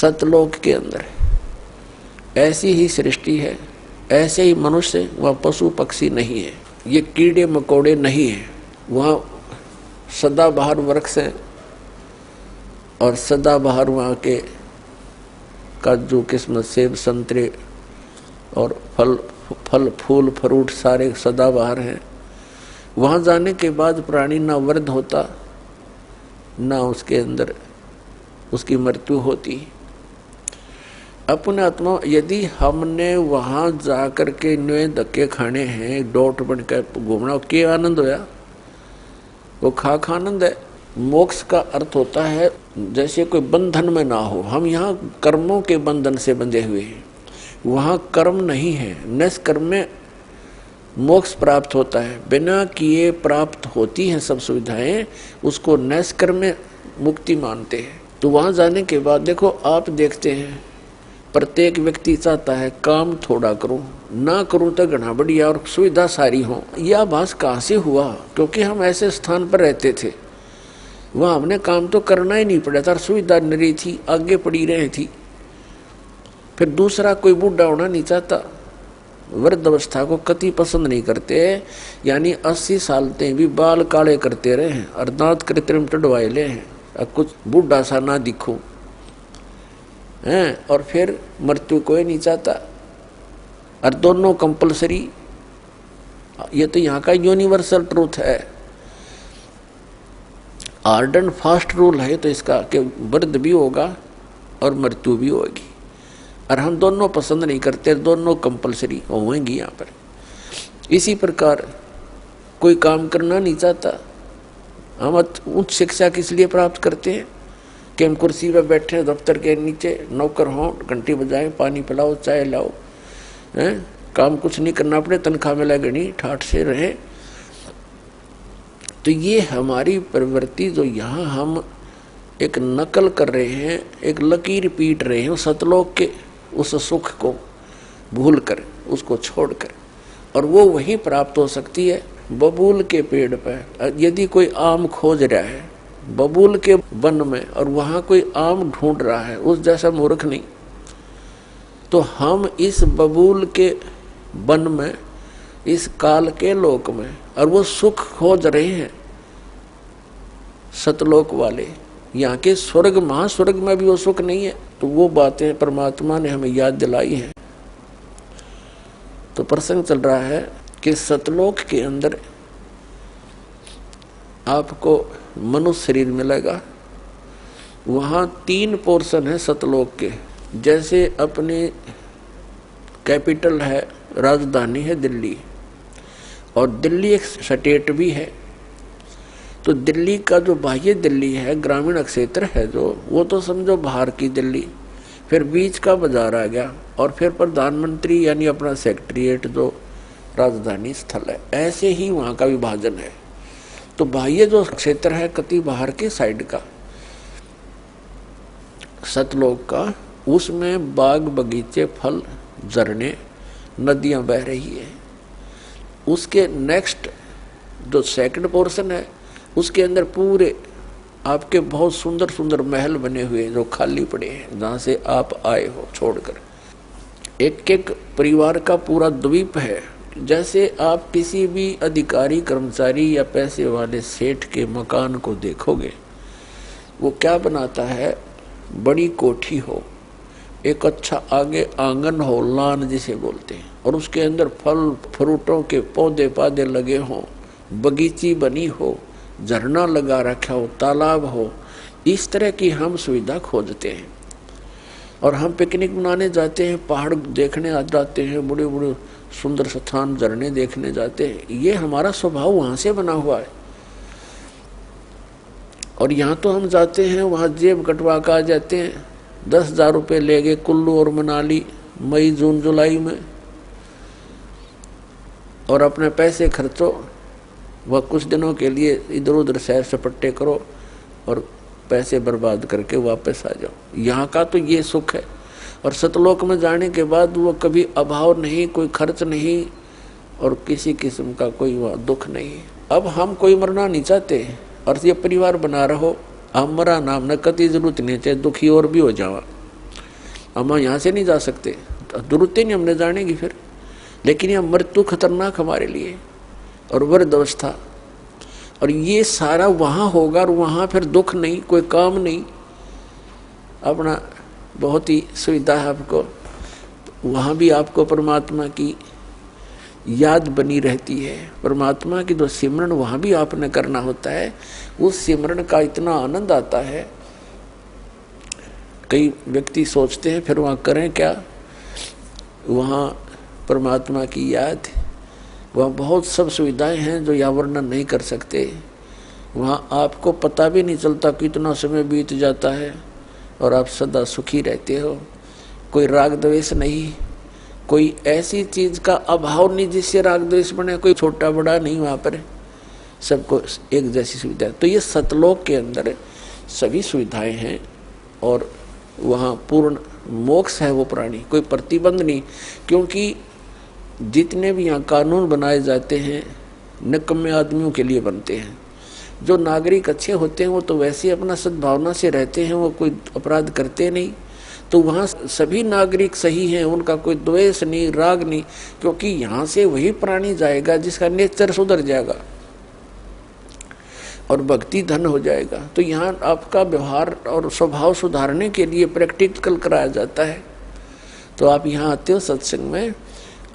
सतलोक के अंदर ऐसी ही सृष्टि है, ऐसे ही मनुष्य, वह पशु पक्षी नहीं है, ये कीड़े मकोड़े नहीं है। वहाँ सदाबहार वृक्ष हैं और सदाबहार वहाँ के काजू किस्मत सेब संतरे और फल फूल फ्रूट सारे सदाबहार हैं। वहाँ जाने के बाद प्राणी ना वृद्ध होता, ना उसके अंदर उसकी मृत्यु होती। अपने आत्मा यदि हमने वहाँ जाकर के नए धक्के खाने हैं, डोट बन कर घूमना, क्या आनंद होया? वो खाक आनंद है। मोक्ष का अर्थ होता है जैसे कोई बंधन में ना हो। हम यहाँ कर्मों के बंधन से बंधे हुए हैं, वहाँ कर्म नहीं है। निष्कर्म में मोक्ष प्राप्त होता है, बिना किए प्राप्त होती हैं सब सुविधाएं, उसको निष्कर्म में मुक्ति मानते हैं। तो वहाँ जाने के बाद देखो, आप देखते हैं प्रत्येक व्यक्ति चाहता है काम थोड़ा करूं, ना करूं तो घना बढ़िया और सुविधा सारी हो। यह आभास कहाँ से हुआ? क्योंकि हम ऐसे स्थान पर रहते थे, वहाँ हमने काम तो करना ही नहीं पड़ा था, सुविधा नरी थी, आगे पड़ी रही थी। फिर दूसरा कोई बूढ़ा होना नहीं चाहता, वृद्ध अवस्था को कति पसंद नहीं करते, यानी 80 साल तक भी बाल काले करते रहे हैं और दांत कृत्रिम टडवाए ले हैं, अब कुछ बूढ़ा सा ना दिखो हैं। और फिर मृत्यु कोई नहीं चाहता, और दोनों कंपलसरी। ये तो यहाँ का यूनिवर्सल ट्रूथ है, हार्ड एंड फास्ट रूल है तो इसका कि वृद्ध भी होगा और मृत्यु भी होगी, और हम दोनों पसंद नहीं करते, दोनों कंपलसरी होंगी यहाँ पर। इसी प्रकार कोई काम करना नहीं चाहता। हम उच्च शिक्षा किस लिए प्राप्त करते हैं कि हम कुर्सी पर बैठे दफ्तर के नीचे, नौकर हों, घंटी बजाएं, पानी पिलाओ, चाय लाओ, हैं, काम कुछ नहीं करना पड़े, तनख्वाह मिला गणी ठाठ से रहे। तो ये हमारी प्रवृत्ति जो यहाँ हम एक नकल कर रहे हैं, एक लकीर पीट रहे हैं सतलोक के उस सुख को भूल कर, उसको छोड़कर, और वो वहीं प्राप्त हो सकती है बबूल के पेड़ पर। यदि कोई आम खोज रहा है बबूल के वन में और वहाँ कोई आम ढूंढ रहा है, उस जैसा मूर्ख नहीं। तो हम इस बबूल के वन में, इस काल के लोक में, और वो सुख खोज रहे हैं सतलोक वाले। यहाँ के स्वर्ग महास्वर्ग में भी वो सुख नहीं है। तो वो बातें परमात्मा ने हमें याद दिलाई है। तो प्रसंग चल रहा है कि सतलोक के अंदर आपको मनुष्य शरीर मिलेगा। वहाँ 3 पोर्शन है सतलोक के। जैसे अपने कैपिटल है, राजधानी है दिल्ली, और दिल्ली एक स्टेट भी है। तो दिल्ली का जो बाह्य दिल्ली है, ग्रामीण क्षेत्र है जो, वो तो समझो बाहर की दिल्ली। फिर बीच का बाजार आ गया, और फिर प्रधानमंत्री यानी अपना सेक्रेटरीट जो राजधानी स्थल है। ऐसे ही वहाँ का विभाजन है। तो बाह्य जो क्षेत्र है कति बाहर के साइड का सतलोक का, उसमें बाग बगीचे, फल, झरने, नदियां बह रही है। उसके नेक्स्ट जो सेकंड पोर्शन है, उसके अंदर पूरे आपके बहुत सुंदर सुंदर महल बने हुए जो खाली पड़े हैं, जहाँ से आप आए हो छोड़कर। एक एक परिवार का पूरा द्वीप है। जैसे आप किसी भी अधिकारी, कर्मचारी या पैसे वाले सेठ के मकान को देखोगे, वो क्या बनाता है, बड़ी कोठी हो, एक अच्छा आगे आंगन हो, लान जिसे बोलते हैं, और उसके अंदर फल फ्रूटों के पौधे पादे लगे हों, बगीची बनी हो, झरना लगा रखा हो, तालाब हो। इस तरह की हम सुविधा खोजते हैं। और हम पिकनिक मनाने जाते हैं, पहाड़ देखने आ जाते हैं, बड़े बड़े सुंदर स्थान, झरने देखने जाते हैं। ये हमारा स्वभाव वहाँ से बना हुआ है। और यहाँ तो हम जाते हैं, वहाँ जेब कटवा कर आ जाते हैं। 10,000 रुपये ले गए कुल्लू और मनाली मई जून जुलाई में, और अपने पैसे खर्चो, वह कुछ दिनों के लिए इधर उधर सैर सपट्टे करो और पैसे बर्बाद करके वापस आ जाओ। यहाँ का तो ये सुख है। और सतलोक में जाने के बाद वो कभी अभाव नहीं, कोई खर्च नहीं, और किसी किस्म का कोई वह दुख नहीं। अब हम कोई मरना नहीं चाहते, और ये परिवार बना रहो, हम मरा नाम न कति जरूरत नहीं, चाहे दुखी और भी हो जावा। हम यहाँ से नहीं जा सकते, जरूरत ही नहीं हमने जाने की फिर। लेकिन यह मृत्यु खतरनाक हमारे लिए और वृद्ध अवस्था, और ये सारा वहाँ होगा और वहाँ फिर दुख नहीं, कोई काम नहीं, अपना बहुत ही सुविधा है आपको। वहाँ भी आपको परमात्मा की याद बनी रहती है, परमात्मा की जो सिमरन वहाँ भी आपने करना होता है। उस सिमरन का इतना आनंद आता है, कई व्यक्ति सोचते हैं फिर वहाँ करें क्या, वहाँ परमात्मा की याद, वहाँ बहुत सब सुविधाएं हैं जो या वर्णन नहीं कर सकते। वहाँ आपको पता भी नहीं चलता कितना समय बीत जाता है और आप सदा सुखी रहते हो। कोई राग द्वेष नहीं, कोई ऐसी चीज का अभाव नहीं जिससे राग द्वेष बने, कोई छोटा बड़ा नहीं, वहाँ पर सबको एक जैसी सुविधा। तो ये सतलोक के अंदर सभी सुविधाएं हैं और वहाँ पूर्ण मोक्ष है वो प्राणी, कोई प्रतिबंध नहीं। क्योंकि जितने भी यहाँ कानून बनाए जाते हैं निकम्मे आदमियों के लिए बनते हैं। जो नागरिक अच्छे होते हैं वो तो वैसे अपना सद्भावना से रहते हैं, वो कोई अपराध करते नहीं। तो वहाँ सभी नागरिक सही हैं, उनका कोई द्वेष नहीं, राग नहीं, क्योंकि यहाँ से वही प्राणी जाएगा जिसका नेचर सुधर जाएगा और भक्ति धन हो जाएगा। तो यहाँ आपका व्यवहार और स्वभाव सुधारने के लिए प्रैक्टिकल कराया जाता है। तो आप यहाँ आते हो सत्संग में,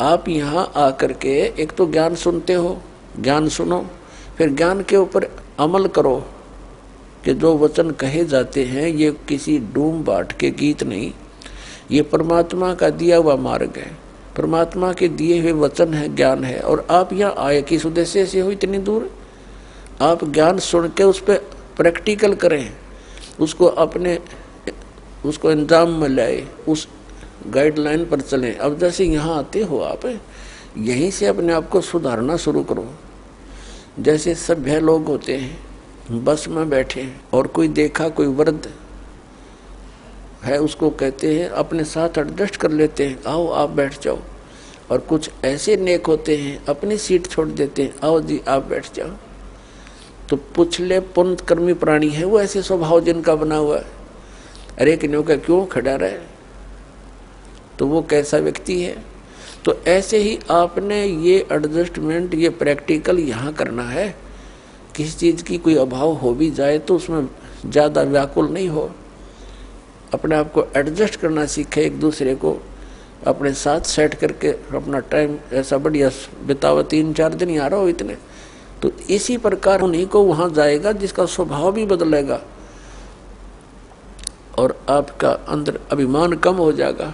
आप यहाँ आकर के एक तो ज्ञान सुनते हो, ज्ञान सुनो, फिर ज्ञान के ऊपर अमल करो कि जो वचन कहे जाते हैं ये किसी डूम बाट के गीत नहीं, ये परमात्मा का दिया हुआ मार्ग है, परमात्मा के दिए हुए वचन है, ज्ञान है। और आप यहाँ आए किस उद्देश्य से हो इतनी दूर? आप ज्ञान सुन के उस पर प्रैक्टिकल करें, उसको अपने उसको अंजाम में लाए, उस गाइडलाइन पर चलें। अब जैसे यहाँ आते हो आप, यहीं से अपने आप को सुधारना शुरू करो। जैसे सभ्य लोग होते हैं, बस में बैठे और कोई देखा कोई वृद्ध है, उसको कहते हैं अपने साथ एडजस्ट कर लेते हैं, आओ आप बैठ जाओ। और कुछ ऐसे नेक होते हैं अपनी सीट छोड़ देते हैं, आओ जी आप बैठ जाओ। तो पुछले पुण्य कर्मी प्राणी है वो, ऐसे स्वभाव जिनका बना हुआ है। अरे किन्हों का क्यों खड़ा रहे, तो वो कैसा व्यक्ति है। तो ऐसे ही आपने ये एडजस्टमेंट, ये प्रैक्टिकल यहाँ करना है। किसी चीज़ की कोई अभाव हो भी जाए तो उसमें ज़्यादा व्याकुल नहीं हो, अपने आप को एडजस्ट करना सीखे, एक दूसरे को अपने साथ सेट करके अपना टाइम ऐसा बढ़िया बितावा। 3-4 दिन यहाँ रहो इतने, तो इसी प्रकार उन्हीं को वहाँ जाएगा जिसका स्वभाव भी बदलेगा और आपका अंदर अभिमान कम हो जाएगा।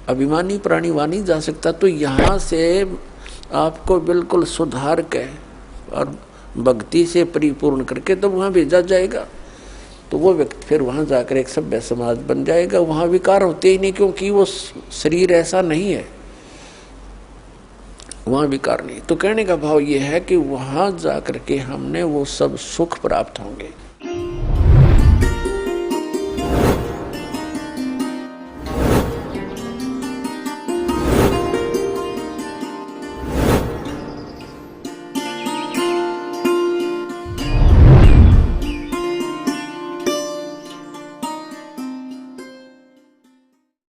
अभिमानी प्राणी वहाँ नहीं जा सकता। तो यहाँ से आपको बिल्कुल सुधार के और भक्ति से परिपूर्ण करके तो वहाँ भेजा जाएगा। तो वो व्यक्ति फिर वहाँ जाकर एक सभ्य समाज बन जाएगा। वहाँ विकार होते ही नहीं, क्योंकि वो शरीर ऐसा नहीं है, वहाँ विकार नहीं। तो कहने का भाव ये है कि वहाँ जाकर के हमने वो सब सुख प्राप्त होंगे।